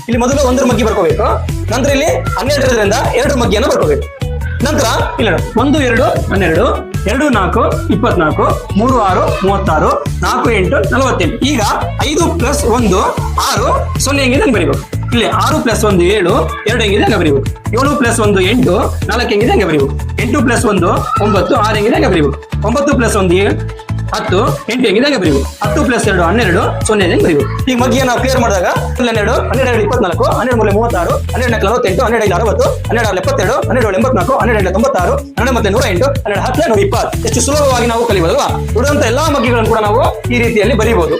ಇಲ್ಲಿ ಮೊದಲು 1 ಮಗ್ಗಿ ಬರ್ಕೋಬೇಕು. ನಂತರ ಇಲ್ಲಿ 12ರಿಂದ 2 ಮಗ್ಗಿಯನ್ನು ಬರ್ಕೋಬೇಕು. ನಂತರ ಇಲ್ಲ 1 2 12 2 4 24 3 6 36 4 8 48. ಈಗ 5 + 1 6 0 ಹೆಂಗಿದೆ ಹಂಗೆ ಬರೀಬೇಕು. ಇಲ್ಲಿ 6 + 1 7 2 ಹೆಂಗಿದೆ ಹಂಗೆ ಬರೀಬೇಕು. 7 + 1 8 4 ಹೆಂಗಿದೆ ಹಂಗೆ ಬರೀಬೇಕು. 8 + 1 9 6 ಹೆಂಗಿದೆ ಹಂಗೆ ಬರೀಬೇಕು. 9 + 1 10 8 ಹೆಂಗಿದೆ ಹಂಗೆ ಬರೀಬೇಕು. 10 + 2 12 0 ಹೆಂಗೆ ಬರೀಬೇಕು. ಈಗ ಮಗ್ಗಿಯ ನಾವು ಕ್ಲಿಯರ್ ಮಾಡಿದಾಗ 12 12 24 12 3 36 12 4 48 12 5 60 12 6 72 12 7 84 12 96 12 ಮತ್ತೆ 108 12 10 120. ಎಷ್ಟು ಸುಲಭವಾಗಿ ನಾವು ಕಲಿಬಹುದಲ್ವಾ. ಉಳಿದಂತ ಎಲ್ಲಾ ಮಗ್ಗಿಗಳನ್ನು ಕೂಡ ನಾವು ಈ ರೀತಿಯಲ್ಲಿ ಬರೀಬಹುದು.